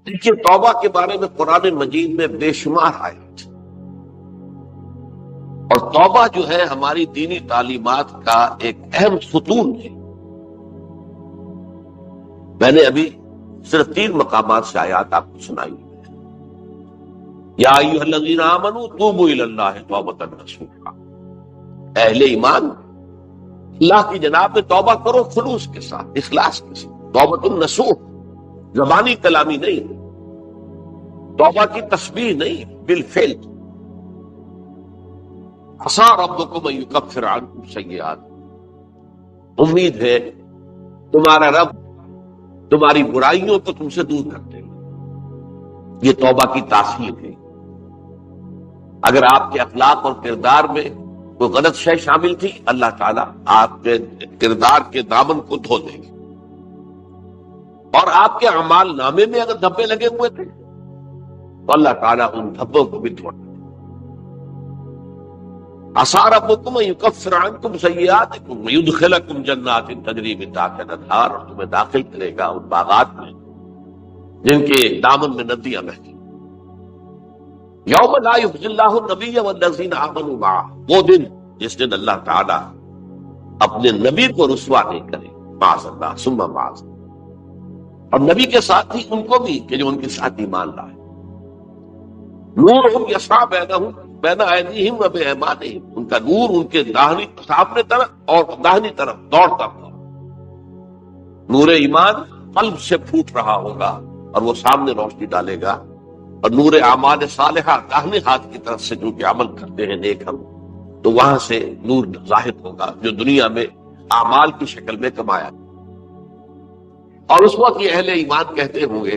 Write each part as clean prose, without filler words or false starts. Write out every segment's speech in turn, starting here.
دیکھیے توبہ کے بارے میں قرآن مجید میں بے شمار آیات، اور توبہ جو ہے ہماری دینی تعلیمات کا ایک اہم ستون ہے۔ میں نے ابھی صرف 3 مقامات سے آیات آپ کو سنائی۔ یا ایھا الذین آمنوا توبوا الی اللہ توبۃ نصوحا، اہل ایمان اللہ کی جناب میں توبہ کرو خلوص کے ساتھ، اخلاص کے ساتھ۔ توبۃ النصوح زبانی کلامی نہیں، توبہ کی تسبیح نہیں، بالفعل۔ عسیٰ ربکم ان یکفر عنکم سیئات، امید ہے تمہارا رب تمہاری برائیوں کو تم سے دور کر دے گا۔ یہ توبہ کی تاثیر ہے۔ اگر آپ کے اخلاق اور کردار میں کوئی غلط شے شامل تھی، اللہ تعالیٰ آپ کے کردار کے دامن کو دھو دے گی، اور آپ کے اعمال نامے میں اگر دھبے لگے ہوئے تھے تو اللہ تعالیٰ ان دھبوں کو بھی دھو دے گا۔ عسیٰ ربکم ان یکفر عنکم سیئاتکم ویدخلکم جنات تجری من تحتہا الانہار، اور تمہیں داخل کرے گا ان باغات میں جن کے دامن میں ندیاں بہتی۔ یوم لا یخزی اللہ النبی والذین آمنوا معہ، وہ دن جس دن اللہ تعالیٰ اپنے نبی کو رسوا نہیں کرے، معاذ اللہ ثم معاذ اللہ، اور نبی کے ساتھ ہی ان کو بھی کہ جو ان کے ساتھ ایمان لائے۔ نورہم یسعی بینہم بین ایدیہم و بایمانہم، ان کا نور ان کے داہنی سامنے طرف اور داہنی طرف دوڑتا ہوا، نور ایمان قلب سے پھوٹ رہا ہوگا اور وہ سامنے روشنی ڈالے گا، اور نور اعمال صالحہ داہنے ہاتھ کی طرف سے جو کہ عمل کرتے ہیں نیک ہم، تو وہاں سے نور ظاہر ہوگا جو دنیا میں اعمال کی شکل میں کمایا۔ اور اس وقت یہ اہل ایمان کہتے ہوں گے،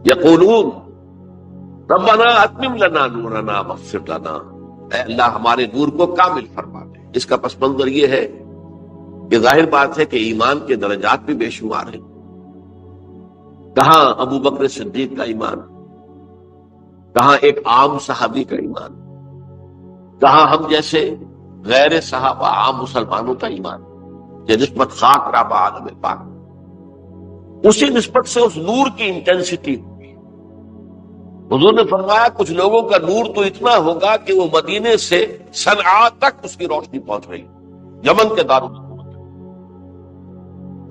یقولون ربنا اتمم لنا نورنا واغفر لنا، اے اللہ ہمارے نور کو کامل فرما دے۔ اس کا پس منظر یہ ہے کہ ظاہر بات ہے کہ ایمان کے درجات بھی بے شمار ہیں۔ کہاں ابو بکر صدیق کا ایمان، کہاں ایک عام صحابی کا ایمان، کہاں ہم جیسے غیر صحابہ عام مسلمانوں کا ایمان، یہ نسبت خاک رابع عالم پاک، اسی نسبت سے اس نور کی انٹینسٹی ہوگی۔ حضور نے فرمایا کچھ لوگوں کا نور تو اتنا ہوگا کہ وہ مدینے سے صنعاء تک اس کی روشنی پہنچ رہی، یمن کے دارالحکومت،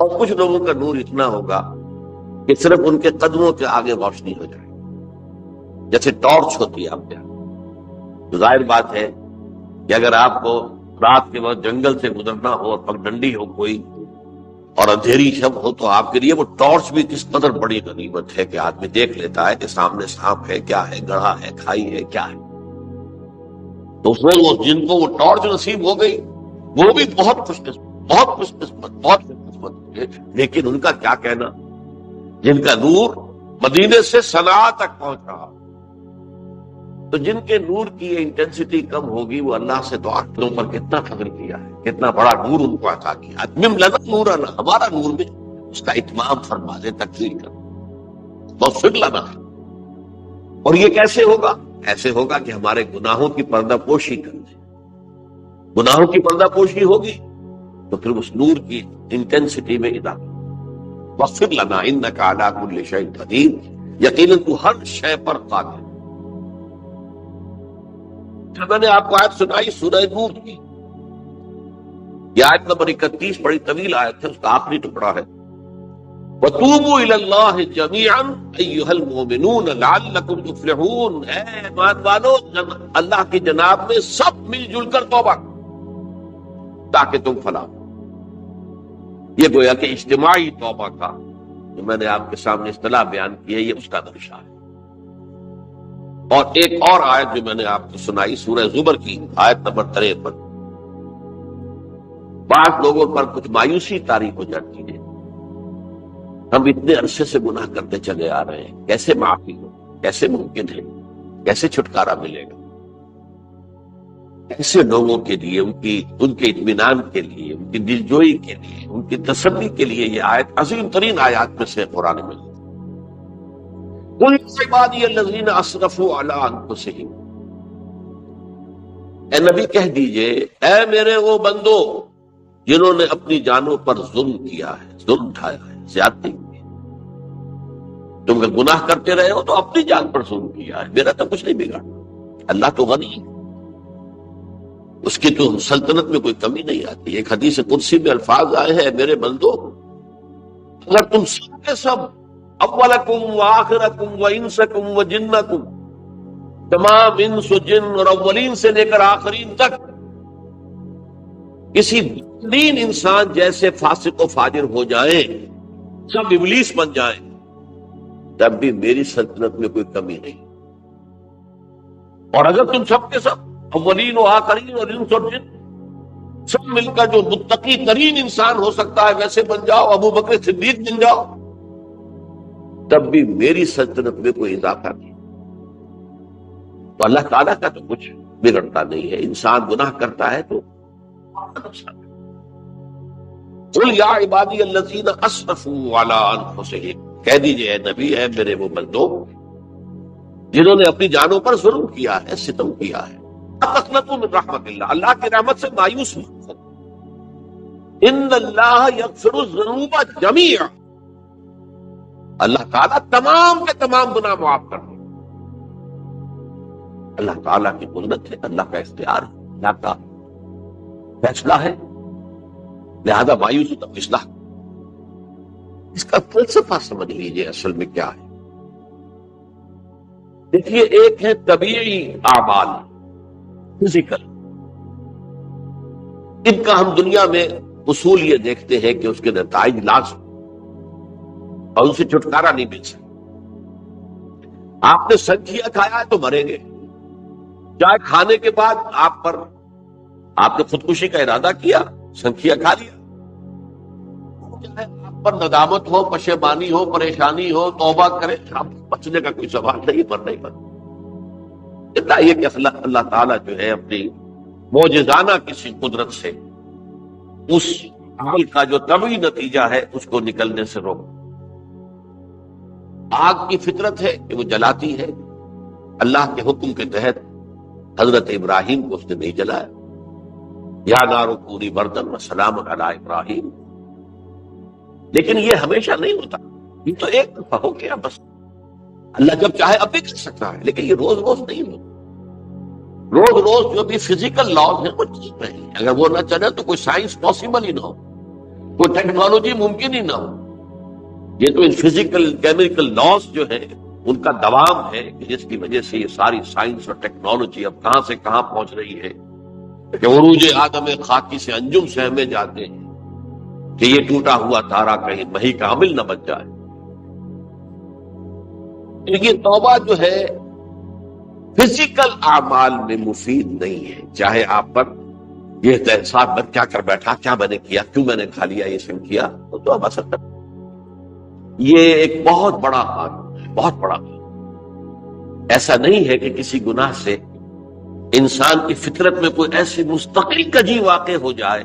اور کچھ لوگوں کا نور اتنا ہوگا کہ صرف ان کے قدموں کے آگے روشنی ہو جائے، جیسے ٹارچ ہوتی ہے آپ یہاں۔ تو ظاہر بات ہے کہ اگر آپ کو رات کے وقت جنگل سے گزرنا ہو اور پگڈنڈی ہو کوئی اور اندھیری شب ہو، تو آپ کے لیے وہ ٹارچ بھی کس قدر بڑی غنیمت ہے کہ آدمی دیکھ لیتا ہے کہ سامنے سانپ ہے، کیا ہے، گڑھا ہے، کھائی ہے، کیا ہے۔ تو اس میں وہ جن کو وہ ٹارچ نصیب ہو گئی وہ بھی بہت خوش قسمت، بہت خوش قسمت، بہت خوش قسمت ہوگے۔ لیکن ان کا کیا کہنا جن کا نور مدینے سے صنعاء تک پہنچ رہا۔ تو جن کے نور کی یہ انٹینسٹی کم ہوگی وہ اللہ سے دعا کروں پر کتنا فضل کیا ہے، کتنا بڑا نور ان کو عطا کیا۔ اتمم لنا نورنا، ہمارا نور میں اس کا اتمام فرما دے، تکمیل کر، واغفر لنا۔ اور یہ کیسے ہوگا؟ ایسے ہوگا کہ ہمارے گناہوں کی پردہ پوشی کر دے۔ گناہوں کی پردہ پوشی ہوگی تو پھر اس نور کی انٹینسٹی میں اضافہ۔ واغفر لنا انک علی کل شیء قدیر، یقیناً تو ہر شے پر قادر۔ میں نے آپ کو آیت سنائی سورہ نور کی، یہ آیت نمبر 31 بڑی طویل آیت ہے، اس کا آخری ٹکڑا ہے۔ وَتُوبُوا إِلَى اللَّهِ جَمِيعًا أَيُّهَا الْمُؤْمِنُونَ لَعَلَّكُمْ تُفْلِحُونَ، اے ایمان والو اللہ کی جناب میں سب مل جل کر توبہ کرو تاکہ تم فلاح ہو۔ یہ گویا کہ اجتماعی توبہ کا جو میں نے آپ کے سامنے اصطلاح بیان کی ہے، یہ اس کا منشا ہے۔ اور ایک اور آیت جو میں نے آپ کو سنائی سورہ زمر کی آیت نمبر 53، بعض لوگوں پر کچھ مایوسی طاری ہو جاتی ہے، ہم اتنے عرصے سے گناہ کرتے چلے آ رہے ہیں، کیسے معافی ہو، کیسے ممکن ہے، کیسے چھٹکارا ملے گا؟ ایسے لوگوں کے لیے ان کے اطمینان کے لیے، ان کی دلجوئی کے لیے، ان کی تسلی کے لیے یہ آیت عظیم ترین آیات میں سے قرآن میں ہے۔ قل عبادی الذین اسرفوا علی انفسہم، اے نبی کہہ دیجئے اے میرے وہ بندو جنہوں نے اپنی جانوں پر ظلم کیا ہے، ظلم اٹھایا ہے، زیادتی کی، تم اگر گناہ کرتے رہے ہو تو اپنی جان پر ظلم کیا ہے، میرا تو کچھ نہیں بگاڑا۔ اللہ تو غنی ہے، اس کی تو سلطنت میں کوئی کمی نہیں آتی۔ ایک حدیث قدسی میں الفاظ آئے ہیں، میرے بندو اگر تم سب کے سب، اولکم و آخرکم و انسکم و جنکم، تمام انس و جن اور اولین سے لے کر آخرین تک کسی دین انسان جیسے فاسق و فاجر ہو جائیں، سب ابلیس بن جائیں، تب بھی میری سلطنت میں کوئی کمی نہیں۔ اور اگر تم سب کے سب اولین و آخرین اور انس اور جن سب مل کر جو متقی ترین انسان ہو سکتا ہے ویسے بن جاؤ، ابو بکر صدیق بن جاؤ، تب بھی میری سلطنت میں کوئی اضافہ نہیں۔ تو اللہ تعالیٰ کا تو کچھ بگڑتا نہیں ہے، انسان گناہ کرتا ہے تو قل یا عبادی الذین اسرفوا علی انفسہم، کہہ دیجئے اے نبی، اے میرے وہ بندو جنہوں نے اپنی جانوں پر ظلم کیا ہے، ستم کیا ہے، لا تقنطوا من رحمت اللہ، اللہ کی رحمت سے مایوس مت ہو، ان اللہ یغفر الذنوب جميعا، اللہ تعالیٰ تمام کے تمام گناہ معاف کر دے۔ اللہ تعالیٰ کی قدرت ہے، اللہ کا اختیار ہے، اللہ کا فیصلہ ہے، لہذا مایوس تو اصلاح۔ اس کا فلسفہ سمجھ لیجیے اصل میں کیا ہے۔ دیکھیے، ایک ہے طبیعی اعمال، فزیکل، ان کا ہم دنیا میں اصول یہ دیکھتے ہیں کہ اس کے نتائج لازم اور اسے چھٹکارا نہیں مل سکتا۔ آپ نے سنکھیا کھایا ہے تو مریں گے، چائے کھانے کے بعد آپ نے خودکشی کا ارادہ کیا، سنکھیا کھا لیا، چاہے آپ پر ندامت ہو، پشیمانی ہو، پریشانی ہو، توبہ کرے، آپ بچنے کا کوئی سوال نہیں، مرنا ہی مرنا۔ اتنا یہ کہ اللہ تعالیٰ جو ہے اپنی معجزانہ کسی قدرت سے اس عمل کا جو طبعی نتیجہ ہے اس کو نکلنے سے روک۔ آگ کی فطرت ہے کہ وہ جلاتی ہے، اللہ کے حکم کے تحت حضرت ابراہیم کو اس نے نہیں جلایا، یا نار کونی بردن وسلام علی ابراہیم، لیکن یہ ہمیشہ نہیں ہوتا، یہ تو ایک دفعہ ہو گیا بس۔ اللہ جب چاہے اب بھی کر سکتا ہے، لیکن یہ روز روز نہیں ہوتا۔ روز روز جو بھی فزیکل لاز ہیں وہ چل رہے ہیں، اگر وہ نہ چلے تو کوئی سائنس پاسبل ہی نہ ہو، کوئی ٹیکنالوجی ممکن ہی نہ ہو۔ یہ تو ان فزیکل کیمیکل لاز جو ہیں ان کا دوام ہے کہ جس کی وجہ سے یہ ساری سائنس اور ٹیکنالوجی اب کہاں سے کہاں پہنچ رہی ہے کہ عروج آدم خاکی سے انجم سے ہمیں جاتے ہیں کہ یہ ٹوٹا ہوا تارا کہیں مہی کا عامل نہ بن جائے۔ یہ توبہ جو ہے فزیکل اعمال میں مفید نہیں ہے، چاہے آپ پر یہ احساس میں کیا کر بیٹھا، کیا میں نے کیا، کیوں میں نے کھا لیا، یہ سب کیا، تو اب اثر کر۔ یہ ایک بہت بڑا قانون ہے، بہت بڑا قانون۔ ایسا نہیں ہے کہ کسی گناہ سے انسان کی فطرت میں کوئی ایسی مستقل کجی واقع ہو جائے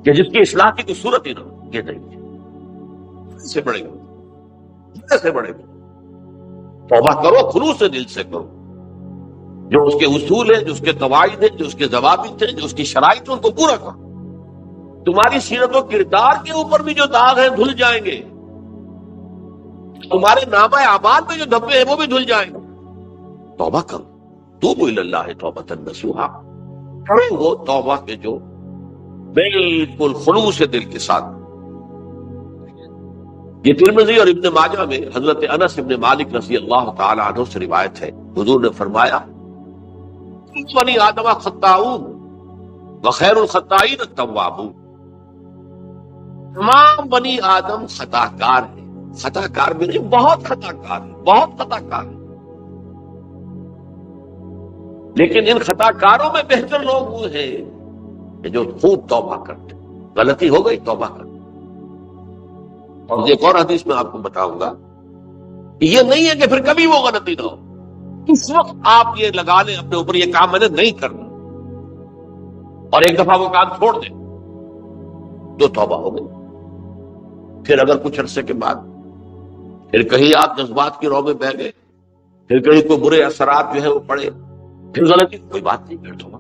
کہ جس کی اصلاح کی کوئی صورت ہی نہ ہو، یہ نہیں ہے۔ اس سے بڑے گناہ، اس سے بڑے گناہ۔ توبہ کرو، خلوص سے دل سے کرو، جو اس کے اصول ہیں، جو اس کے قواعد ہیں، جو اس کے ضوابط ہیں، جو اس کی شرائط ہیں، ان کو پورا کرو۔ تمہاری سیرت و کردار کے اوپر بھی جو داغ ہیں دھل جائیں گے، تمہارے نامہ اعمال میں جو دھبے ہیں وہ بھی دھل جائیں گے۔ توبہ کرو، توبوا الی اللہ توبۃ نصوحا، کرو وہ توبہ کے جو بالکل خلوص دل کے ساتھ۔ یہ ترمذی اور ابن ماجہ میں حضرت انس ابن مالک رضی اللہ تعالی عنہ سے روایت ہے، حضور نے فرمایا بنی آدم خطاؤون وخیر الخطائین التوابون، تمام بنی آدم خطا کار ہیں، خطا کار بھی نہیں، بہت خطا کار ہیں، بہت خطا کار ہیں، لیکن ان خطا کاروں میں بہتر لوگ وہ ہیں کہ جو خوب توبہ کرتے، غلطی ہو گئی توبہ کرتے۔ اور ایک اور حدیث میں آپ کو بتاؤں گا کہ یہ نہیں ہے کہ پھر کبھی وہ غلطی نہ ہو، اس وقت آپ یہ لگا لیں اپنے اوپر یہ کام میں نے نہیں کرنا، اور ایک دفعہ وہ کام چھوڑ دیں تو توبہ ہو گئی۔ پھر اگر کچھ عرصے کے بعد پھر کہیں آپ جذبات کی رو میں بہ گئے، پھر کہیں کوئی برے اثرات جو ہے وہ پڑے، پھر غلطی کوئی بات نہیں، پھر توبہ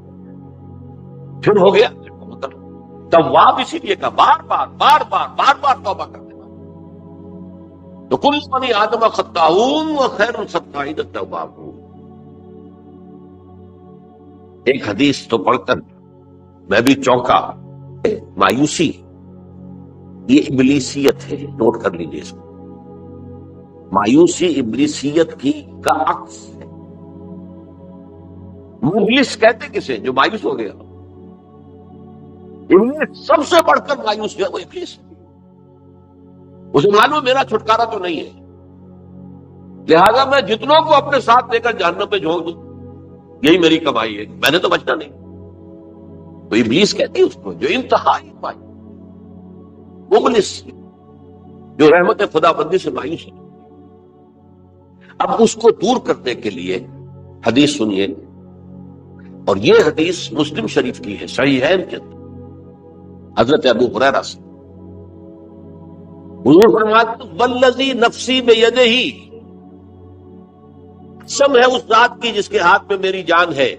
پھر ہو گیا، پھر توبہ کرو۔ تواب اسی لیے کہا بار بار بار بار بار بار توبہ کرتے، تو کل بنی آدم خطاؤن وخیر الخطائین التوابون. ایک حدیث تو پڑھ کر میں بھی چونکا. مایوسی یہ ابلیسیت ہے، نوٹ کر لیجیے اس کو. مایوسی ابلیسیت کی کا عکس ہے. مبلس کہتے کسے؟ جو مایوس ہو گیا. ابلیس سب سے بڑھ کر مایوس ہے وہ ابلیس. اسے معلوم میرا چھٹکارا تو نہیں ہے، لہذا میں جتنوں کو اپنے ساتھ لے کر جہنم پہ جھونک دوں، یہی میری کمائی ہے، میں نے تو بچنا نہیں. تو ابلیس کہتے ہیں اس کو جو انتہائی مبلس، جو رحمت خدا بندی سے مایوس ہے. اب اس کو دور کرنے کے لیے حدیث سنیے، اور یہ حدیث مسلم شریف کی ہے، صحیحین کے اندر حضرت ابو ہریرہ سے. حضور فرماتے ہیں والذی نفسی بیدہ، قسم ہے اس ذات کی جس کے ہاتھ میں میری جان ہے،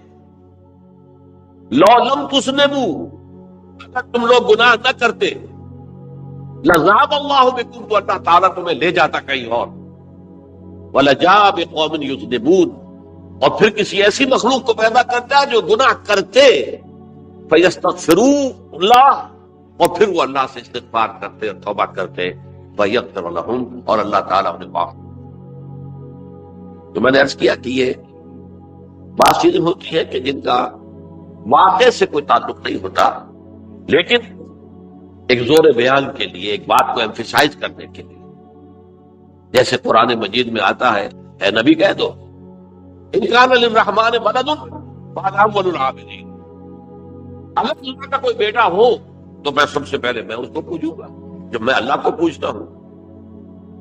لو لم تذنبوا، اگر تم لوگ گناہ نہ کرتے، لذهب اللہ بکم، تو اللہ تعالیٰ تمہیں لے جاتا کہیں اور، ولجاء بقوم یذنبون، اور پھر کسی ایسی مخلوق کو پیدا کرتا جو گناہ کرتے، فیستغفروا اللہ، اور پھر وہ اللہ سے استغفار کرتے اور توبہ کرتے، فیغفر لہم، اور اللہ تعالیٰ انہیں معاف. تو میں نے عرض کیا کہ یہ بات چیزیں ہوتی ہے کہ جن کا واقع سے کوئی تعلق نہیں ہوتا، لیکن ایک زور بیان کے لیے، ایک بات کو ایمفیسائز کرنے کے لیے، جیسے قرآن مجید میں آتا ہے، اے نبی کہہ دو ان کان للرحمن ولد فانا اول العابدین، اگر اللہ کا کوئی بیٹا ہو تو میں سب سے پہلے میں اس کو پوجوں گا. جب میں اللہ کو پوچھتا ہوں،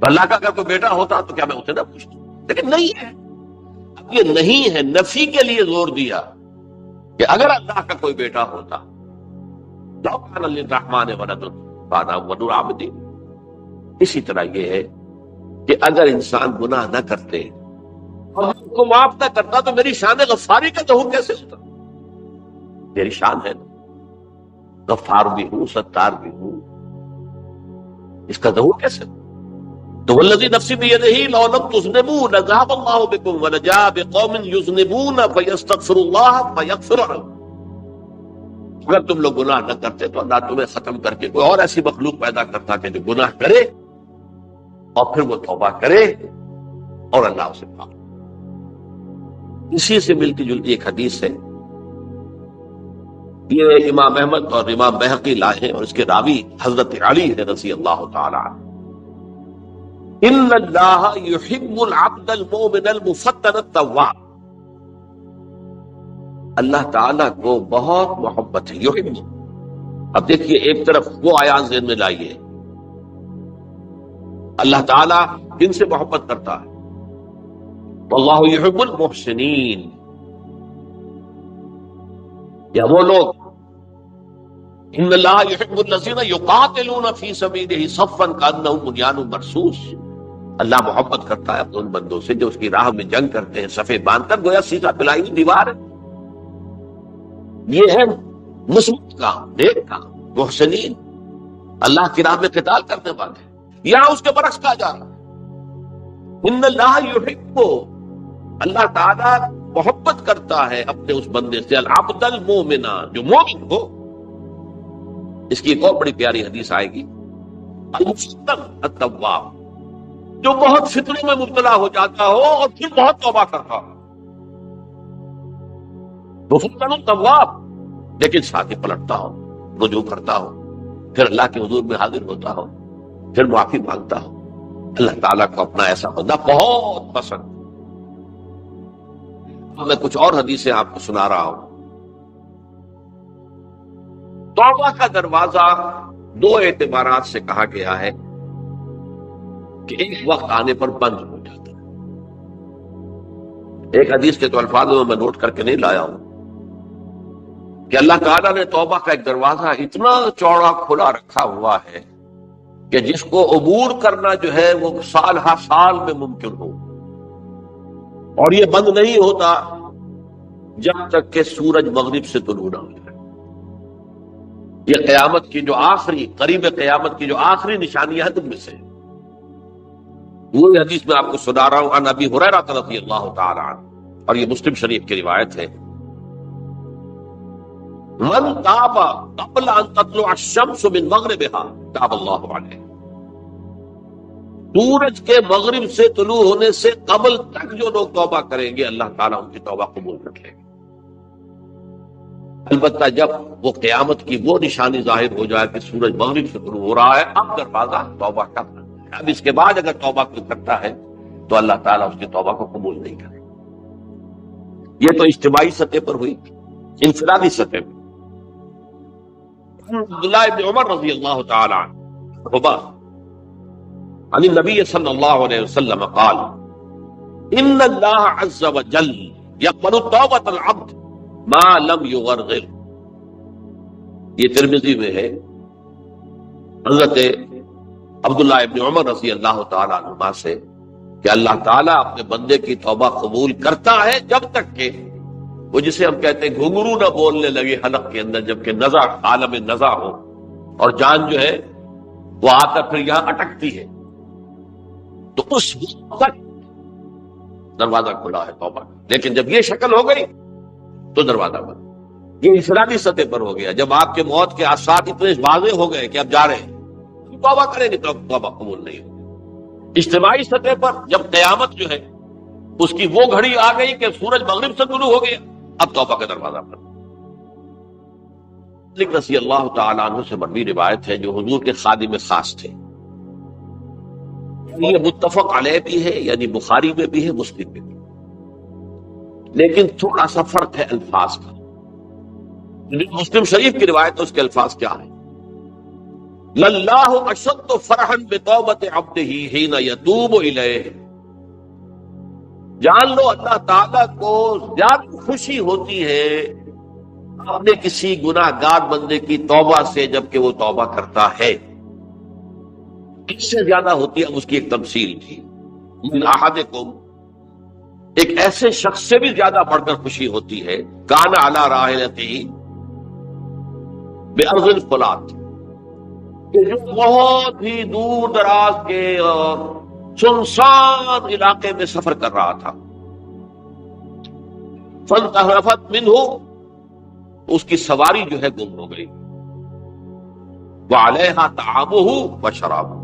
اللہ کا اگر کوئی بیٹا ہوتا تو کیا میں اسے نہ پوچھتا؟ لیکن نہیں ہے. اب یہ نہیں ہے، نفی کے لیے زور دیا کہ اگر اللہ کا کوئی بیٹا ہوتا، لو کان للرحمن ولد فانا اول العابدین. اسی طرح یہ ہے کہ اگر انسان گناہ نہ کرتے اور اس کو معاف نہ کرتا تو میری شان غفاری کا ظہور کیسے ہوتا؟ میری شان ہے نا، غفار بھی ہوں، ستار بھی ہوں، اس کا ظہور کیسے ہوتا؟ تو والذی نفسی بیدہ لو لم تذنبوا لذهب اللہ بکم ولجاء بقوم یذنبون فیستغفروا اللہ فیغفر لهم. اگر تم لوگ گناہ نہ کرتے تو اللہ تمہیں ختم کر کے کوئی اور ایسی مخلوق پیدا کرتا کہ جو گناہ کرے اور پھر وہ توبہ کرے اور اللہ اسے معاف. اسی سے ملتی جلتی ایک حدیث ہے، یہ امام احمد اور امام بہقی لائے ہیں، اور اس کے راوی حضرت علی ہے رضی اللہ تعالی عنہ. ان اللہ یحب العبد المؤمن المفتن التواب، اللہ تعالیٰ کو بہت محبت ہے، یحب. اب دیکھیے ایک طرف وہ آیات ذہن میں لائیے، اللہ تعالیٰ کن سے محبت کرتا ہے؟ واللہ یحب المحسنین، یا وہ لوگ ان اللہ یحب الذین یقاتلون فی سبیلہ صفا کانہم بنیان مرصوص. اللہ محبت کرتا ہے اپنے ان بندوں سے جو اس کی راہ میں جنگ کرتے ہیں صفے باندھ کر، گویا سیدھا پلائی ہوئی دیوار ہے. یہ ہے مثبت کام، نیک کام، محسنین، اللہ کی راہ میں قتال کرنے والے. یہاں اس کے برعکس کہا جا رہا ہے ان اللہ یحب، اللہ تعالیٰ محبت کرتا ہے اپنے اس بندے سے، العبد المؤمن، جو مومن ہو. اس کی ایک اور بڑی پیاری حدیث آئے گی، المفتن التواب، جو بہت فتنوں میں مبتلا ہو جاتا ہو اور پھر بہت توبہ کرتا ہو. مفتن التواب، لیکن ساتھ ہی پلٹتا ہو، رجوع کرتا ہو، پھر اللہ کے حضور میں حاضر ہوتا ہو، پھر معافی مانگتا ہو. اللہ تعالیٰ کو اپنا ایسا بندہ بہت پسند. میں کچھ اور حدیثیں آپ کو سنا رہا ہوں. توبہ کا دروازہ دو اعتبارات سے کہا گیا ہے کہ ایک وقت آنے پر بند ہو جاتا ہے. ایک حدیث کے تو الفاظ میں نوٹ کر کے نہیں لایا ہوں کہ اللہ تعالیٰ نے توبہ کا ایک دروازہ اتنا چوڑا کھلا رکھا ہوا ہے کہ جس کو عبور کرنا جو ہے وہ سال ہر سال میں ممکن ہو، اور یہ بند نہیں ہوتا جب تک کہ سورج مغرب سے طلوع نہ ہو جائے. یہ قیامت کی جو آخری، قریب قیامت کی جو آخری نشانیاں ہیں ان میں سے. وہی حدیث میں آپ کو سنا رہا ہوں، عن ابی ہریرہ رضی اللہ تعالی عنہ، اور یہ مسلم شریف کی روایت ہے، من تاب قبل ان تطلع الشمس من مغربها تاب اللہ علیہ، سورج کے مغرب سے طلوع ہونے سے قبل تک جو لوگ توبہ کریں گے اللہ تعالیٰ ان کی توبہ قبول کر لیں گے۔ البتہ جب وہ قیامت کی وہ نشانی ظاہر ہو جائے کہ سورج مغرب سے طلوع ہو رہا ہے، اب دروازہ توبہ کا ہے۔ اب اس کے بعد اگر توبہ کوئی کرتا ہے تو اللہ تعالیٰ اس کی توبہ کو قبول نہیں کرے۔ یہ تو اجتماعی سطح پر ہوئی، انفرادی سطح پر۔ عبداللہ ابن عمر رضی اللہ تعالی عنہ عن النبی صلی اللہ علیہ وسلم قال ان اللہ عز وجل یقبل توبۃ العبد ما لم یغرغر۔ یہ ترمذی میں ہے، حضرت عبداللہ ابن عمر رضی اللہ تعالی عنہما سے کہ اللہ تعالیٰ اپنے بندے کی توبہ قبول کرتا ہے جب تک کہ وہ جسے ہم کہتے ہیں گھنگرو نہ بولنے لگے حلق کے اندر، جبکہ نزع عالم نزع ہو اور جان جو ہے وہ آ کر پھر یہاں اٹکتی ہے، تو اس وقت دروازہ کھلا ہے توبہ کا۔ لیکن جب یہ شکل ہو گئی تو دروازہ بند۔ یہ انفرادی سطح پر ہو گیا، جب آپ کے موت کے آثار اتنے واضح ہو گئے کہ اب جا رہے ہیں، توبہ کریں گے تو توبہ قبول نہیں ہوگی۔ اجتماعی سطح پر جب قیامت جو ہے اس کی وہ گھڑی آ گئی کہ سورج مغرب سے طلوع ہو گیا، اب توبہ کا دروازہ بند۔ مالک رضی اللہ تعالیٰ عنہ سے مروی روایت ہے جو حضور کے خادم خاص تھے، یہ متفق علیہ بھی ہے، یعنی بخاری میں بھی ہے، مسلم میں بھی، لیکن تھوڑا سا فرق ہے الفاظ کا۔ مسلم شریف کی روایت ہے، اس کے الفاظ کیا ہے؟ للہ اشد فرحا بتوبۃ عبدہ حین یتوب الیہ۔ جان لو اللہ تعالیٰ کو زیادہ خوشی ہوتی ہے اپنے کسی گناہ گار بندے کی توبہ سے جبکہ وہ توبہ کرتا ہے، اس سے زیادہ ہوتی ہے۔ اب اس کی ایک تمثیل تھی، من احدکم، ایک ایسے شخص سے بھی زیادہ بڑھ کر خوشی ہوتی ہے، کان علی راحلتہ بارض الفلات، کہ جو بہت ہی دور دراز کے اور سنسان علاقے میں سفر کر رہا تھا، فانتحرفت منہ، اس کی سواری جو ہے گم ہو گئی، وعلیہا طعامہ وشرابہ،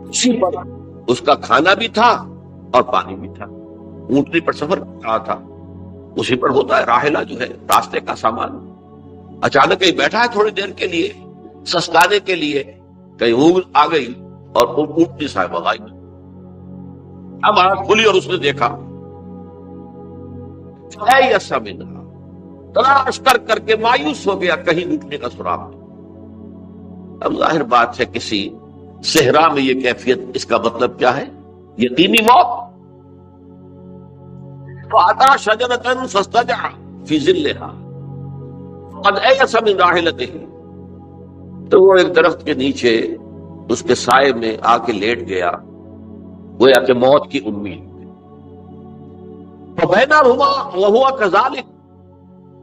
اسی پر اس کا کھانا بھی تھا اور پانی بھی تھا، اونٹنی پر سفر کر رہا تھا، اسی پر ہوتا ہے راحلہ جو ہے راستے کا سامان۔ اچانک کہیں بیٹھا ہے تھوڑی دیر کے لیے سستانے کے لیے، کہیں اونٹ آ گئی اور اونٹنی صاحب آئی، اب آنکھ کھلی اور اس نے دیکھا، فَأَيَّسَ مِنْهَا، تلاش کر کر کے مایوس ہو گیا، کہیں اونٹنے کا سراغ نہیں۔ اب ظاہر بات ہے کسی صحرا میں یہ کیفیت، اس کا مطلب کیا ہے؟ یقینی موت۔ فَأَتَىٰ شَجَرَةً فَاسْتَجَعَ فِي ظِلِّهَا قَدْ أَيَسَ مِنْ رَاحِلَتِهِ، تو وہ ایک درخت کے نیچے اس کے سائے میں آ کے لیٹ گیا، گویا کہ موت کی امید۔ فَبَيْنَهُمَا وَهُوَ كَذَلِكَ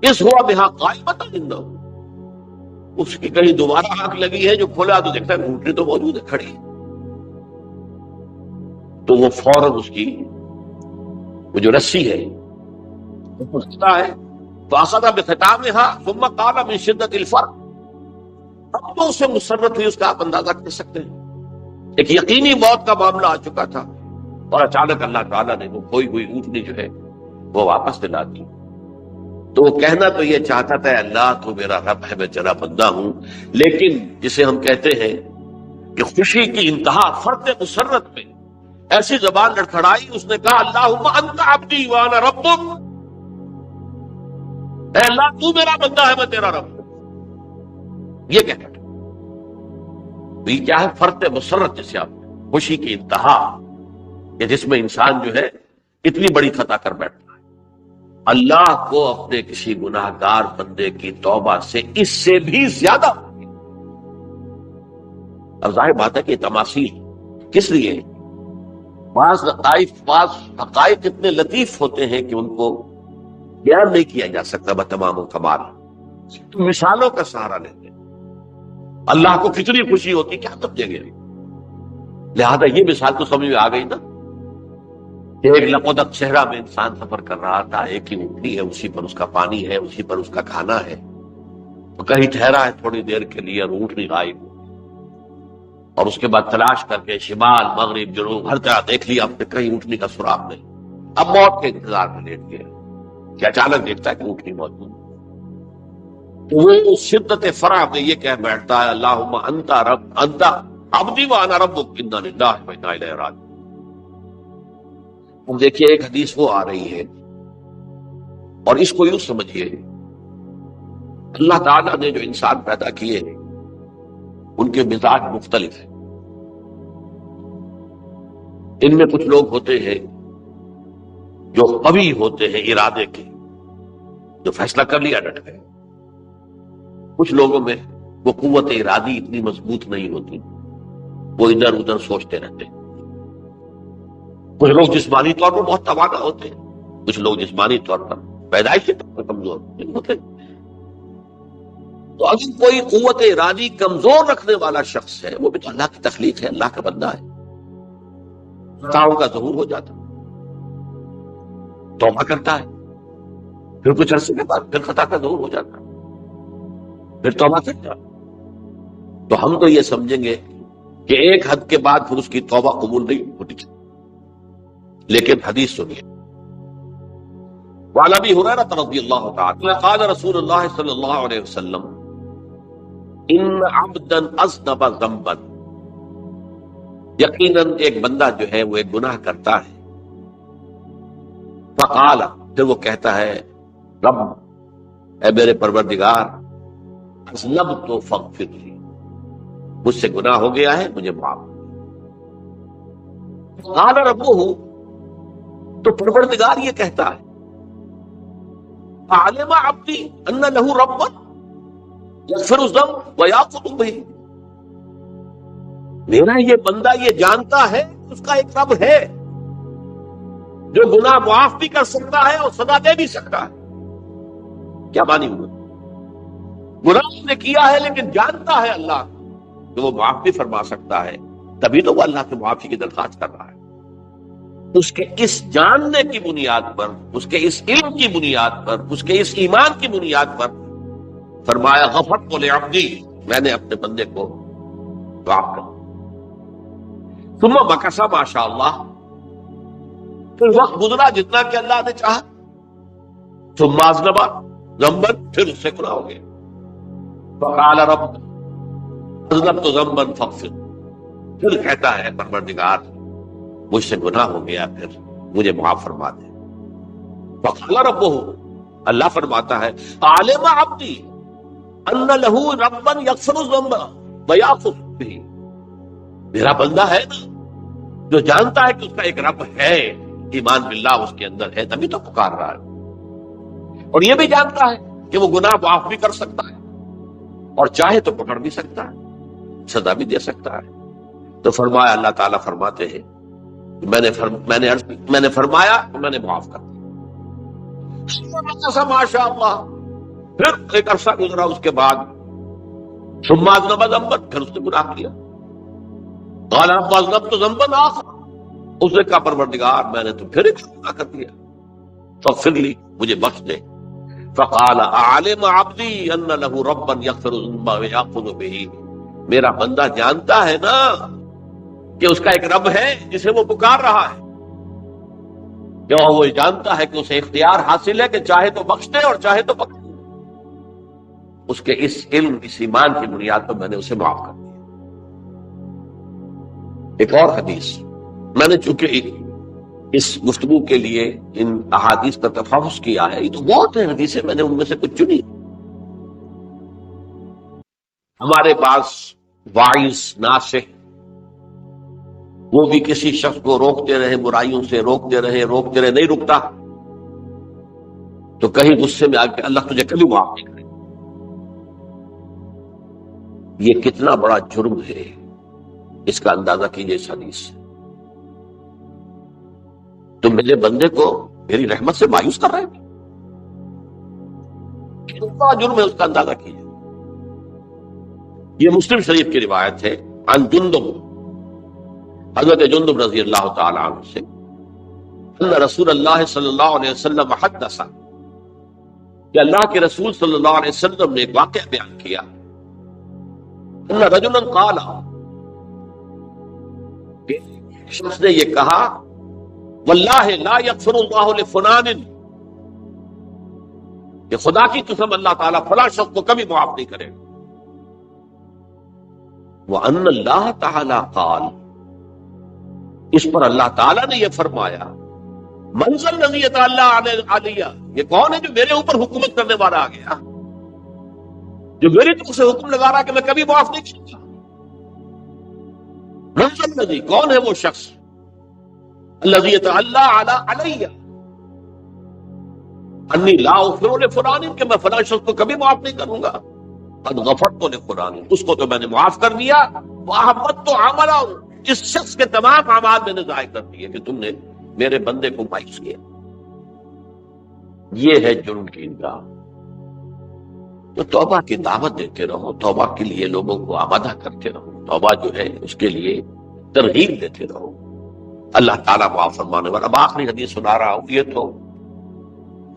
إِذْ هُوَ بِهَا قَائِمَةٌ عِندَهُ، اس کی کہیں دوبارہ آنکھ لگی ہے، جو کھولا تو دیکھتا ہے گھنٹی تو موجود ہے کھڑی، تو وہ فوراً اس کی وہ جو رسی ہے وہ پھستا ہے، فَأَخَذَ بِخِتَامِهَا ثُمَّ قَالَ مِن شِدَّةِ الْفَرْقِ، اب تو اسے مسرت ہوئی، اس کا آپ اندازہ کر سکتے ہیں، ایک یقینی موت کا معاملہ آ چکا تھا، اور اچانک اللہ تعالیٰ نے وہ کھوئی ہوئی اونٹنی جو ہے وہ واپس دلا دی۔ تو وہ کہنا تو یہ چاہتا تھا، اللہ تو میرا رب ہے، میں تیرا بندہ ہوں، لیکن جسے ہم کہتے ہیں کہ خوشی کی انتہا فرط مسرت میں ایسی زبان لڑکھڑائی، اس نے کہا اللہم انت عبدی وانا ربک، اے اللہ تو میرا بندہ ہے، میں تیرا رب ہوں، یہ کہنا تھا۔ تو یہ کیا ہے؟ فرط مسرت، جسے آپ خوشی کی انتہا، کہ جس میں انسان جو ہے اتنی بڑی خطا کر بیٹھتا ہے۔ اللہ کو اپنے کسی گناہ گار بندے کی توبہ سے اس سے بھی زیادہ ہوگی۔ اب ظاہر بات ہے کہ تماثیل کس لیے؟ بعض حقائق اتنے لطیف ہوتے ہیں کہ ان کو بیان نہیں کیا جا سکتا بتمام و کمال، تو مثالوں کا سہارا لیتے ہیں۔ اللہ کو کتنی خوشی ہوتی کیا سمجھے گے؟ لہذا یہ مثال تو سمجھ میں آ گئی نا، کہ ایک لقودق صحرا میں انسان سفر کر رہا تھا، ایک ہی اونٹنی ہے، اسی پر اس کا پانی ہے، اسی پر اس کا کھانا ہے، تو کہیں ٹھہرا ہے تھوڑی دیر کے لیے اور اونٹنی غائب ہو، اور اس کے بعد تلاش کر کے شمال مغرب جنوب ہر طرح دیکھ لیا اپنے، کہیں اونٹنی کا سراغ نہیں۔ اب موت کے انتظار میں لیٹ گیا کہ اچانک دیکھتا ہے کہ اونٹنی موجود، تو وہ شدت فرح میں یہ کہہ بیٹھتا ہے اللہم انت رب انت عبدی وانا ربک انا للہ و انا الیہ راجعون۔ اب دیکھیے ایک حدیث وہ آ رہی ہے، اور اس کو یوں سمجھیے، اللہ تعالیٰ نے جو انسان پیدا کیے ہیں ان کے مزاج مختلف ہیں۔ ان میں کچھ لوگ ہوتے ہیں جو قوی ہوتے ہیں ارادے کے، جو فیصلہ کر لیا ڈٹ گئے۔ کچھ لوگوں میں وہ قوت ارادی اتنی مضبوط نہیں ہوتی، وہ ادھر ادھر سوچتے رہتے ہیں۔ کچھ لوگ جسمانی طور پر بہت توانا ہوتے ہیں، کچھ لوگ جسمانی طور پر پیدائشی طور پر کمزور ہوتے ہیں۔ تو اگر کوئی قوت ارادی کمزور رکھنے والا شخص ہے، وہ بھی تو اللہ کی تخلیق ہے، اللہ کا بندہ ہے، خطاؤں کا ظہور ہو جاتا ہے، توبہ کرتا ہے، پھر کچھ عرصے کے بعد پھر خطا کا ظہور ہو جاتا ہے، پھر توبہ کرتا ہے۔ تو ہم تو یہ سمجھیں گے کہ ایک حد کے بعد پھر اس کی توبہ قبول نہیں ہوتی، لیکن حدیث سنیے۔ وعن ابی ہریرہ رضی اللہ تعالی قال رسول اللہ صلی اللہ علیہ وسلم ان عبدا اذنب ذنبا، یقیناً ایک بندہ جو ہے وہ ایک گناہ کرتا ہے، فقال، پھر وہ کہتا ہے رب، اے میرے پروردگار، اذنبت فاغفر لی، مجھ سے گناہ ہو گیا ہے، مجھے معاف۔ قال ربہ، تو پروردگار یہ کہتا ہے علم عبدی ان لہ ربا یغفر الذنب ویأخذ بہ، میرا یہ بندہ یہ جانتا ہے کہ اس کا ایک رب ہے جو گناہ معاف بھی کر سکتا ہے اور سزا دے بھی سکتا ہے۔ کیا معنی ہوا؟ گناہ اس نے کیا ہے لیکن جانتا ہے اللہ کہ وہ معاف بھی فرما سکتا ہے، تبھی تو وہ اللہ کی معافی کی درخواست کر رہا ہے۔ اس کے اس جاننے کی بنیاد پر، اس کے اس علم کی بنیاد پر، اس کے اس ایمان کی بنیاد پر فرمایا غفرت لعبدی، میں نے اپنے بندے کو معاف کر دیا۔ ثم مکث ما شاء اللہ، پھر وقت گزرا جتنا کہ اللہ نے چاہا، ثم اذنب ذنبا، پھر اس سے گناہ ہو گیا، فقال رب اذنبت ذنبا فاغفر، پھر کہتا ہے پروردگار مجھ سے گناہ ہو گیا، پھر مجھے معاف فرما دے۔ فقال ربہ، اللہ فرماتا ہے علم عبدی ان لہ ربا یغفر الذنب ویأخذ بہ، میرا بندہ ہے نا جو جانتا ہے کہ اس کا ایک رب ہے، ایمان باللہ اس کے اندر ہے، تبھی تو پکار رہا ہے، اور یہ بھی جانتا ہے کہ وہ گناہ معاف بھی کر سکتا ہے اور چاہے تو پکڑ بھی سکتا ہے، سزا بھی دے سکتا ہے۔ تو فرمایا، اللہ تعالیٰ فرماتے ہیں میں نے فرمایا تو میں نے معاف کر دیا۔ ماشاء اللہ، پھر ایک عرصہ گزرا اس کے بعد، ثم اذنب ذنبا، پھر اس نے گناہ کیا، قال رب اذنبت ذنبا آخر، اس نے کہا پروردگار میں نے تو پھر ایک گناہ کر دیا، فاغفر لی، مجھے بخش دے۔ فقال اعلم عبدی ان لہ ربا یغفر الذنب ویأخذ بہ، میرا بندہ جانتا ہے نا کہ اس کا ایک رب ہے جسے وہ پکار رہا ہے، کیوں وہ جانتا ہے کہ اسے اختیار حاصل ہے کہ چاہے تو بخش دے اور چاہے تو پکڑ دے۔ اس کے اس علم، اس ایمان کی بنیاد پر میں نے اسے معاف کر دیا۔ ایک اور حدیث، میں نے چونکہ اس گفتگو کے لیے ان احادیث کا تفحص کیا ہے، یہ تو بہت ہیں حدیثیں، میں نے ان میں سے کچھ چنی۔ ہمارے پاس واعظ ناصح، وہ بھی کسی شخص کو روکتے رہے برائیوں سے، روکتے رہے نہیں رکتا، تو کہیں غصے میں آ کے اللہ تجھے کبھی معاف نہیں کرے، یہ کتنا بڑا جرم ہے، اس کا اندازہ کیجئے اس حدیث سے۔ تو میرے بندے کو میری رحمت سے مایوس کر رہے ہیں، کتنا جرم ہے، اس کا اندازہ کیجئے۔ یہ مسلم شریف کی روایت ہے، عن جندب حضرت جندب رضی اللہ تعالی عنہ سے ان رسول اللہ صلی اللہ علیہ وسلم حدث کہ اللہ کے رسول صلی اللہ علیہ وسلم نے ایک واقعہ بیان کیا ان رجلا قال شخص نے یہ کہا واللہ لا یغفر اللہ لفلان کہ خدا کی قسم اللہ تعالیٰ فلاں شخص کو کبھی معاف نہیں کرے گا وَأَنَّ اللَّهَ تَعَالَى قال اس پر اللہ تعالیٰ نے یہ فرمایا منزل الذی یتعالی علیہ یہ کون ہے جو میرے اوپر حکومت کرنے والا آ گیا جو میری طرف سے حکم لگا رہا کہ میں کبھی معاف نہیں کروں گا منزل الذی کون ہے وہ شخص الذی یتعالی علیہ انی لا اغفر لفلان کہ میں فلاں شخص کو کبھی معاف نہیں کروں گا قد غفرت لفلان اس کو تو میں نے معاف کر دیا واحبطت عملا اس شخص کے تمام اعمال میں نے ضائع کر دیے کہ تم نے میرے بندے کو مایوس کیا. یہ ہے جرم کی انتہا. تو توبہ کی دعوت دیتے رہو, توبہ کے لیے لوگوں کو آمادہ کرتے رہو, توبہ جو ہے اس کے لیے ترغیب دیتے رہو. اللہ تعالیٰ معاف فرمانے والا. اب آخری حدیث سنا رہا ہوں, یہ تو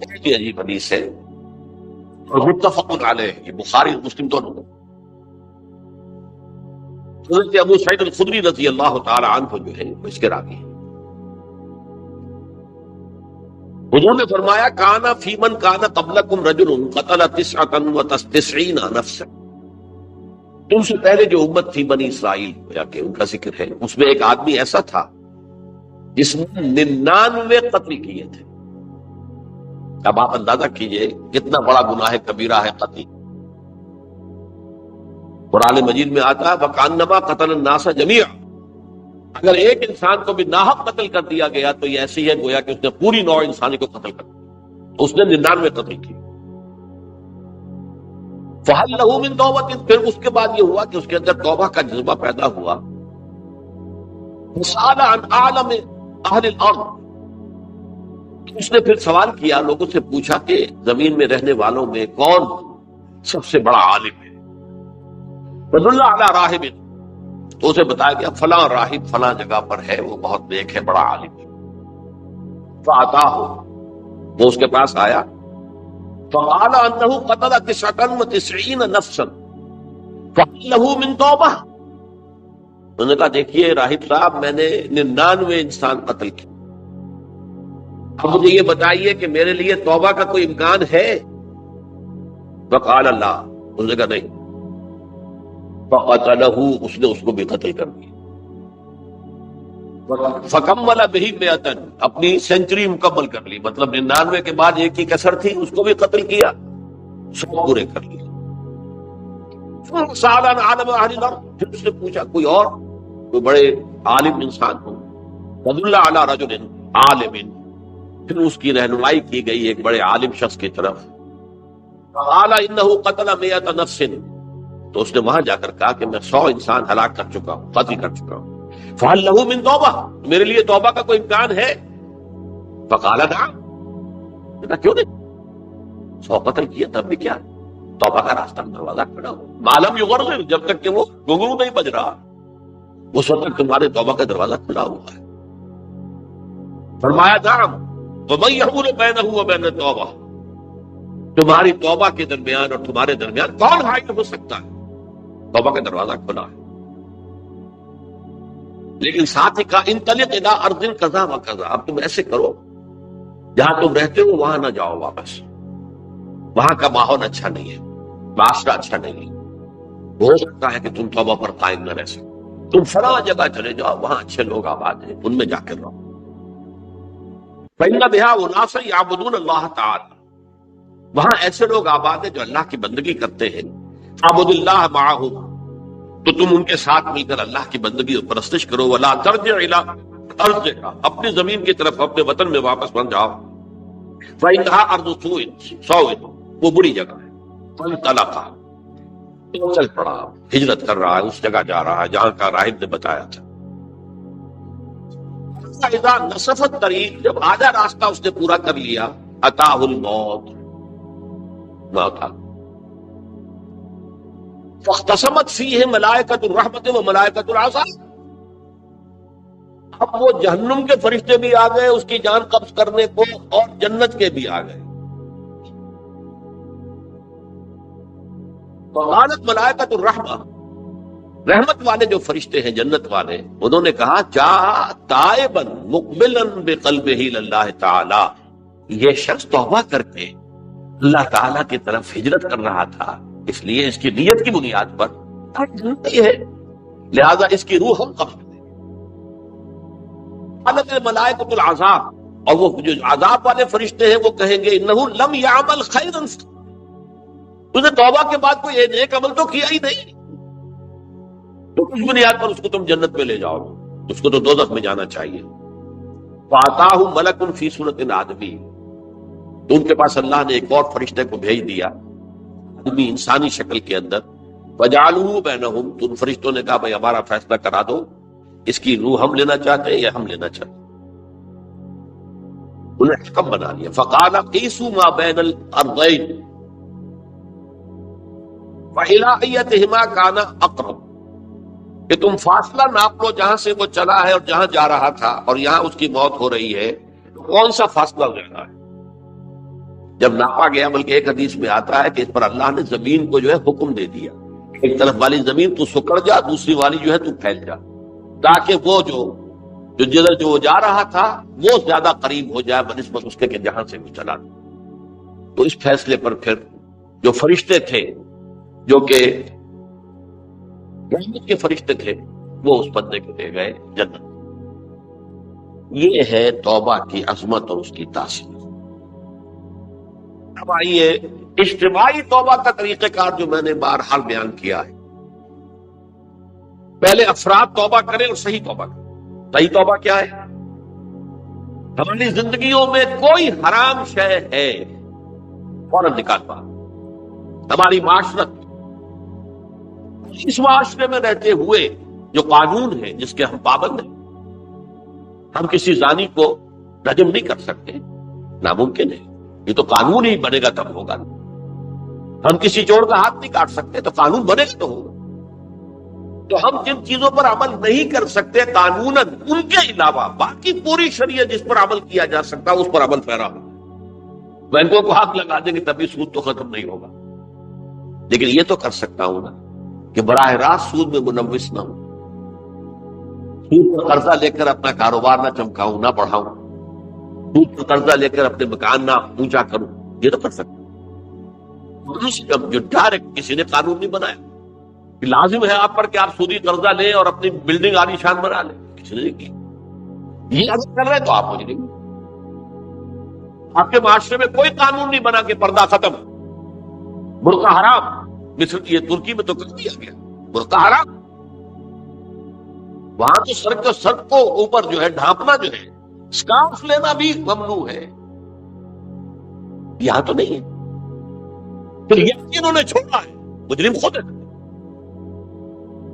بہت ہی عجیب حدیث ہے اور متفق علیہ, یہ بخاری اور مسلم دونوں. حضرت ابو سعید الخدری رضی اللہ تعالی عنہ جو ہے اس کے راوی ہیں. حضور نے فرمایا کانا فی من کانا قبلکم رجل قتل 99 نفسا, تم سے پہلے جو امت تھی بنی اسرائیل یا کہ ان کا ذکر ہے, اس میں ایک آدمی ایسا تھا جس نے 99 قتل کیے تھے. اب آپ اندازہ کیجئے کتنا بڑا گناہ کبیرہ ہے قتل. قرآن مجید میں آتا ہے وَكَأَنَّمَا قَتَلَ النَّاسَ جَمِيعًا, اگر ایک انسان کو بھی ناحق قتل کر دیا گیا تو یہ ایسی ہے گویا کہ اس نے پوری نوع انسانی کو قتل کر دیا. اس نے 99 قتل کی. فَهَلْ لَهُ مِن تَوْبَةٍ, پھر اس کے بعد یہ ہوا کہ اس کے اندر توبہ کا جذبہ پیدا ہوا. فَسَأَلَ عَنْ أَعْلَمِ أَهْلِ الْأَرْضِ, اس نے پھر سوال کیا, لوگوں سے پوچھا کہ زمین میں رہنے والوں میں کون سب سے بڑا عالم ہے. فَدُلَّ عَلَى رَاهِبٍ, تو اسے بتایا گیا فلاں راہب فلاں جگہ پر ہے, وہ بہت نیک ہے, بڑا عالم ہے. فَأَتَاهُ, وہ اس کے پاس آیا. فَقَالَ أَنَّهُ قَتَلَ 99 نَفْسًا فَهَلْ لَهُ مِن تَوْبَةٍ, انہوں نے کہا دیکھیے راہب صاحب میں نے 99 انسان قتل کیے, اب مجھے یہ بتائیے کہ میرے لیے توبہ کا کوئی امکان ہے؟ فَقَالَ لَا, انہوں نے کہا نہیں. فَقَتَلَهُ, اس نے اس کو بھی قتل کر دیا. فَكَمَّلَ بِهِ 100, اپنی سینچری مکمل کر لی, مطلب 99 کے بعد ایک ہی کسر تھی, اس کو بھی قتل کیا, 100 پورے کر لیے. فَسَأَلَ عَنْ أَعْلَمِ أَهْلِ الْأَرْضِ, پھر اس نے پوچھا کوئی اور کوئی بڑے عالم انسان ہو. فَدُلَّ عَلَى رَجُلٍ عَالِمٍ, پھر اس کی رہنمائی کی گئی ایک بڑے عالم شخص کی طرف. قَالَ إِنَّهُ قَتَلَ 100 نَفْسٍ, تو اس نے وہاں جا کر کہا کہ میں 100 انسان ہلاک کر چکا ہوں, قتل کر چکا ہوں. فَهَلْ لَهُ مِن تَوْبَةٍ, میرے لیے توبہ کا کوئی امکان ہے؟ فَقَالَ نَعَمْ, کیوں نہیں, 100 قتل کیا تب بھی کیا, توبہ کا راستہ دروازہ کھڑا ہو. معلوم یغرغر, جب تک کہ وہ گھنگرو نہیں بج رہا اس وقت تک تمہارے توبہ کا دروازہ کھلا ہوا ہے. فرمایا نعم وَمَن يَحُولُ بَيْنَهُ وَبَيْنَ التَّوْبَةِ, تمہاری توبہ کے درمیان اور تمہارے درمیان کون حائل ہو سکتا ہے؟ توبہ کا دروازہ کھلا ہے. لیکن ساتھ ہی کہا انطلق الی ارض کذا و کذا, اب تم ایسے کرو جہاں تم رہتے ہو وہاں نہ جاؤ واپس, وہاں کا ماحول اچھا نہیں ہے, معاشرہ اچھا نہیں ہے, ہو سکتا ہے کہ تم توبہ پر قائم نہ رہ سکو. تم فلاں جگہ چلے جاؤ, وہاں اچھے لوگ آباد ہیں, ان میں جا کر رہو. فإن بها أناسا يعبدون الله تعالی, وہاں ایسے لوگ آباد ہیں جو اللہ کی بندگی کرتے ہیں. فاعبد اللہ معهم, تو تم ان کے ساتھ مل کر اللہ کی بندگی اور پرستش کرو. ولا ترجع الى ارضک, اپنی زمین کی طرف اپنے وطن میں واپس بن جاؤ. فإنها ارض سوء, وہ بری جگہ ہے. فانطلقا, چل پڑا, ہجرت کر رہا ہے, اس جگہ جا رہا ہے جہاں کا راہب نے بتایا تھا. اذا نصف الطریق, جب آدھا راستہ اس نے پورا کر لیا, اتاہ الموت, موت آ. فاختصمت فیہ ملائکۃ الرحمت و ملائکۃ العذاب, اب وہ جہنم کے فرشتے بھی آ گئے اس کی جان قبض کرنے کو، اور جنت کے بھی آ گئے. وقالت ملائکۃ الرحمہ، رحمت والے جو فرشتے ہیں جنت والے، انہوں نے کہا جا تائبا مقبلا بقلبہ اللہ تعالی، یہ شخص توبہ کر کے اللہ تعالیٰ کی طرف ہجرت کر رہا تھا، اس لیے اس کی نیت کی بنیاد پر یہ ہے، لہذا اس کی روح ہم قبض کریں. قالت ملائکۃ العذاب، اور وہ جو عذاب والے فرشتے ہیں وہ کہیں گے انہ لم یعمل خیرا، تم نے توبہ کے بعد کوئی نیک عمل تو کیا ہی نہیں، تو کس بنیاد پر اس کو تم جنت میں لے جاؤ گے؟ اس کو تو دوزخ میں جانا چاہیے. فاتاہ ملک فی صورت آدمی، تو ان کے پاس اللہ نے ایک اور فرشتے کو بھیج دیا آدمی انسانی شکل کے اندر. فجعلوہ بینہم، تو ان فرشتوں نے کہا بھائی ہمارا فیصلہ کرا دو، اس کی روح ہم لینا چاہتے ہیں یا ہم لینا چاہتے ہیں. انہیں حکم بنا لیا. فقال قیسوا ما بین الارضین فإلی ایتہما کان اقرب، کہ تم فاصلہ ناپ لو جہاں سے وہ چلا ہے اور جہاں جا رہا تھا، اور یہاں اس کی موت ہو رہی ہے، کون سا فاصلہ زیادہ ہے؟ جب ناپا گیا، بلکہ ایک حدیث میں آتا ہے کہ اس پر اللہ نے زمین کو جو ہے حکم دے دیا، ایک طرف والی زمین تو سکڑ جا، دوسری والی جو ہے تو پھیل جا، تاکہ وہ جو جدھر جو جا رہا تھا وہ زیادہ قریب ہو جائے بنسبت اس کے کہ جہاں سے وہ چلا. تو اس فیصلے پر پھر جو فرشتے تھے، جو کہ رحمت کے فرشتے تھے، وہ اس بندے کو لے گئے جنت. یہ ہے توبہ کی عظمت اور اس کی تاثیر. اب آئیے اجتماعی توبہ کا طریقہ کار جو میں نے بہرحال بیان کیا ہے. پہلے افراد توبہ کریں اور صحیح توبہ کریں. صحیح توبہ کیا ہے؟ ہماری زندگیوں میں کوئی حرام شے ہے فوراً نکال پا. ہماری معاشرت، اس معاشرے میں رہتے ہوئے جو قانون ہے جس کے ہم پابند ہیں، ہم کسی زانی کو رجم نہیں کر سکتے، ناممکن ہے. یہ تو قانون ہی بنے گا تب ہوگا. ہم کسی چور کا ہاتھ نہیں کاٹ سکتے، تو قانون بنے گا تو ہوگا. تو ہم جن چیزوں پر عمل نہیں کر سکتے قانوناً، ان کے علاوہ باقی پوری شریعت جس پر عمل کیا جا سکتا اس پر عمل پیرا ہوگا. بینکوں کو حق لگا دیں گے تبھی سود تو ختم نہیں ہوگا، لیکن یہ تو کر سکتا ہوں نا کہ براہ راست سود میں ملوث نہ ہوں، سود پر قرضہ لے کر اپنا کاروبار نہ چمکاؤں، نہ بڑھاؤں، سود پر قرضہ لے کر اپنے مکان نہ اونچا کروں. یہ تو کر سکتا ہوں. جو ڈائریکٹ کسی نے قانون نہیں بنایا کہ لازم ہے آپ پر کہ آپ سودی قرضہ لیں اور اپنی بلڈنگ عالی شان بنا لیں، کسی نے نہیں کی. یہ اگر کر رہے تو آپ مجھے نہیں. آپ کے معاشرے میں کوئی قانون نہیں بنا کہ پردہ ختم، برقع حرام. مصر یہ ترکی میں تو کر دیا گیا برقع حرام. وہاں تو سر کو اوپر جو ہے ڈھانپنا جو ہے، اسکارف لینا بھی ممنوع ہے. یہاں تو نہیں ہے. پھر یہ انہوں نے چھوڑا ہے، مجرم خود ہے.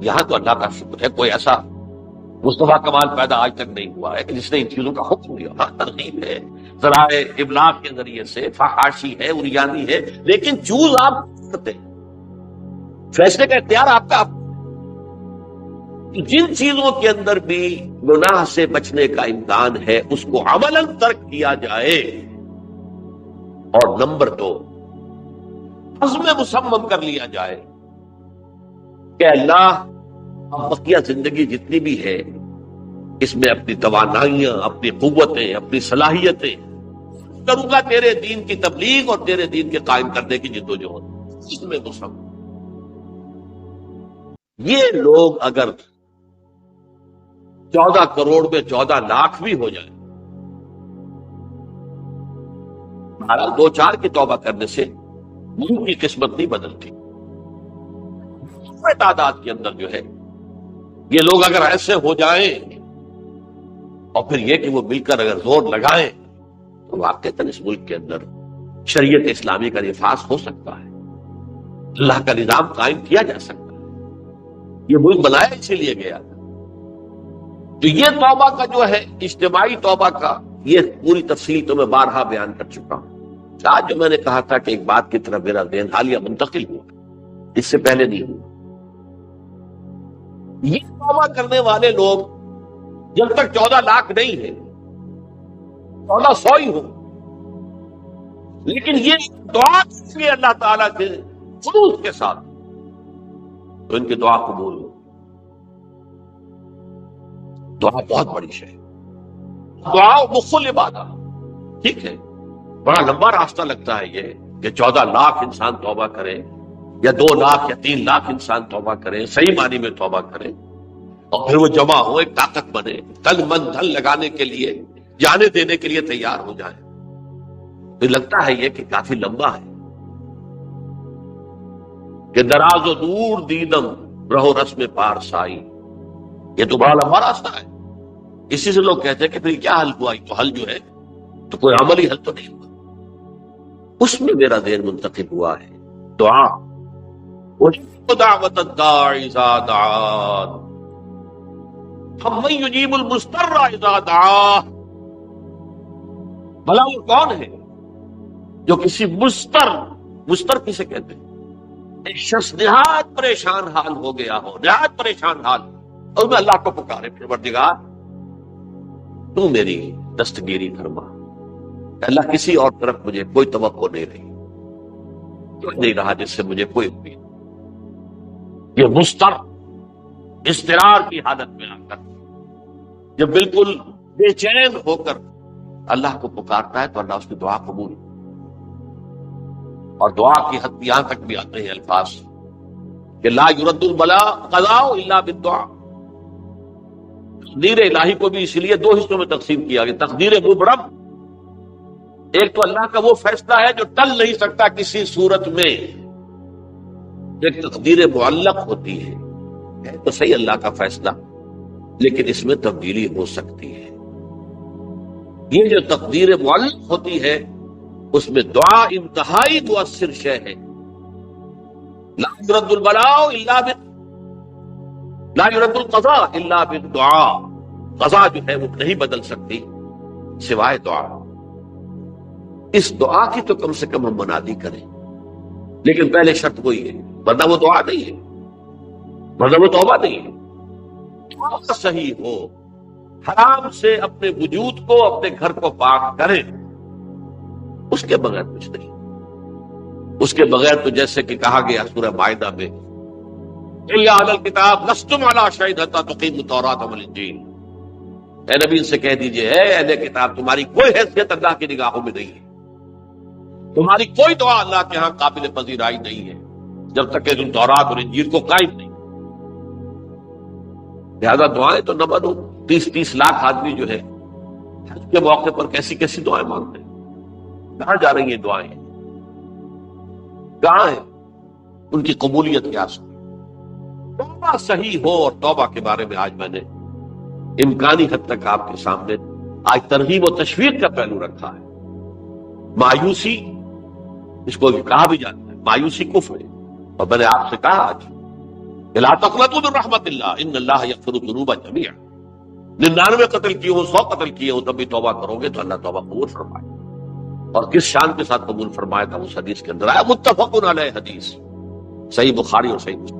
یہاں تو اللہ کا شکر ہے کوئی ایسا مصطفیٰ کمال پیدا آج تک نہیں ہوا ہے کہ جس نے ان چیزوں کا حکم دیا. ہاں ترغیب ہے، ذرائع ابلاغ کے ذریعے سے، فحاشی ہے، اریانی ہے، لیکن چوز آپ کرتے ہیں، فیصلے کا اختیار آپ کا. جن چیزوں کے اندر بھی گناہ سے بچنے کا امکان ہے اس کو عملاً ترک کیا جائے. اور نمبر 2، عزم مصمم کر لیا جائے کہ اللہ اب بقیہ زندگی جتنی بھی ہے اس میں اپنی توانائیاں، اپنی قوتیں، اپنی صلاحیتیں کروں گا تیرے دین کی تبلیغ اور تیرے دین کے قائم کرنے کی جدوجہد. اس میں مصمم. یہ لوگ اگر 14 کروڑ میں 14 لاکھ بھی ہو جائے، بہرحال 2-4 کی توبہ کرنے سے ملک کی قسمت نہیں بدلتی. تعداد کے اندر جو ہے یہ لوگ اگر ایسے ہو جائیں اور پھر یہ کہ وہ مل کر اگر زور لگائیں تو واقعتاً اس ملک کے اندر شریعت اسلامی کا نفاذ ہو سکتا ہے، اللہ کا نظام قائم کیا جا سکتا ہے. یہ ملک بنایا اسی لیے گیا تھا. تو یہ توبہ کا جو ہے اجتماعی توبہ کا یہ پوری تفصیل تو میں بارہا بیان کر چکا ہوں. آج جو میں نے کہا تھا کہ ایک بات کی طرف میرا ذہن حالیہ منتقل ہوا، اس سے پہلے نہیں ہوا. یہ توبہ کرنے والے لوگ جب تک 14 لاکھ نہیں ہے، 1400 ہی ہو، لیکن یہ دعا اس لیے اللہ تعالیٰ کے خلوص کے ساتھ تو ان کی دعا قبول ہو۔ دعا بہت بڑی شے ہے، دعا مخل عبادت، ٹھیک ہے، بڑا لمبا راستہ لگتا ہے یہ کہ 14 لاکھ انسان توبہ کرے یا 2 لاکھ یا 3 لاکھ انسان توبہ کرے، صحیح معنی میں توبہ کرے، اور پھر وہ جمع ہو، ایک طاقت بنے، تن من دھن لگانے کے لیے، جانے دینے کے لیے تیار ہو جائے۔ تو لگتا ہے یہ کہ کافی لمبا ہے کہ دراز و دور دیدم رہو رسم پارسائی، یہ تو بڑا لمبا راستہ ہے۔ اسی سے لوگ کہتے ہیں کہ پھر کیا حل ہوا؟ تو حل جو ہے تو کوئی عملی حل تو نہیں ہوا۔ اس میں میرا ذہن منتقل ہوا ہے دعا، دعوت الداعی اذا دعان، فمن یجیب المضطر اذا دعاہ، بھلا وہ کون ہے جو کسی مضطر کسے کہتے ہیں؟ ایک شخص نہایت پریشان حال ہو گیا ہو، نہایت پریشان حال، اور میں اللہ کو پکارے، پروردگار تو میری دستگیری فرما۔ اللہ کسی اور طرف مجھے کوئی توقع نہیں رہی، کوئی نہیں رہا جس سے مجھے کوئی امید۔ یہ مضطر اضطرار کی حالت میں آ کر جب بالکل بے چین ہو کر اللہ کو پکارتا ہے تو اللہ اس کی دعا قبول، اور دعا کی حد یہاں تک بھی آتے ہیں الفاظ کہ لا یرد البلاء قضاء الا بالدعاء۔ تقدیر الہی کو بھی اس لیے 2 حصوں میں تقسیم کیا گیا، تقدیر مبرم، ایک تو اللہ کا وہ فیصلہ ہے جو ٹل نہیں سکتا کسی صورت میں، ایک تقدیر معلق ہوتی ہے تو صحیح اللہ کا فیصلہ، لیکن اس میں تبدیلی ہو سکتی ہے۔ یہ جو تقدیر معلق ہوتی ہے اس میں دعا انتہائی مؤثر شے ہے۔ لا يرد البلاء الا لا يرد القضاء الا بالدعاء، قضا جو ہے وہ نہیں بدل سکتی سوائے دعا۔ اس دعا کی تو کم سے کم ہم منادی کریں، لیکن پہلے شرط وہی ہے، ورنہ وہ دعا نہیں ہے، ورنہ وہ توبہ نہیں ہے۔ دعا صحیح ہو، حرام سے اپنے وجود کو، اپنے گھر کو پاک کریں، اس کے بغیر کچھ نہیں۔ اس کے بغیر تو جیسے کہ کہا گیا سورہ مائدہ میں اِلَّا عَلَى الْكِتَابِ لَسْتُمْ عَلَىٰ شَيْءٍ حَتَّىٰ تُقِیمُوا التَّوْرَاةَ وَالْإِنجِیلَ، اے نبی ان سے کہہ دیجئے، اے اہل کتاب، تمہاری کوئی حیثیت اللہ کی نگاہوں میں نہیں ہے، تمہاری کوئی دعا اللہ کے ہاں قابل پذیرائی نہیں ہے جب تک کہ تم تورات اور انجیل کو قائم نہیں۔ لہذا دعائیں تو نہ بنو، 30 لاکھ آدمی جو ہے حج کے موقع پر کیسی کیسی دعائیں مانگتے ہیں، کہاں جا رہی ہیں دعائیں، کہاں ہیں ان کی قبولیت کیا سکتی؟ توبہ صحیح ہو، اور توبہ کے بارے میں آج میں نے امکانی حد تک آپ کے سامنے آج ترغیب و تشویق کا پہلو رکھا ہے۔ مایوسی، اس کو کہا بھی جاتا ہے مایوسی کفر ہے، اور میں نے آپ سے کہا آج لا تقنطوا من رحمت اللہ ان اللہ یغفر الذنوب جميعا، 99 قتل کیے ہوں، 100 قتل کیے ہوں، تب بھی توبہ کرو گے تو اللہ توبہ قبول فرمائے۔ اور کس شان کے ساتھ قبول فرمائے گا اس حدیث کے اندر آیا، متفق علیہ حدیث، صحیح بخاری اور صحیح مسلم۔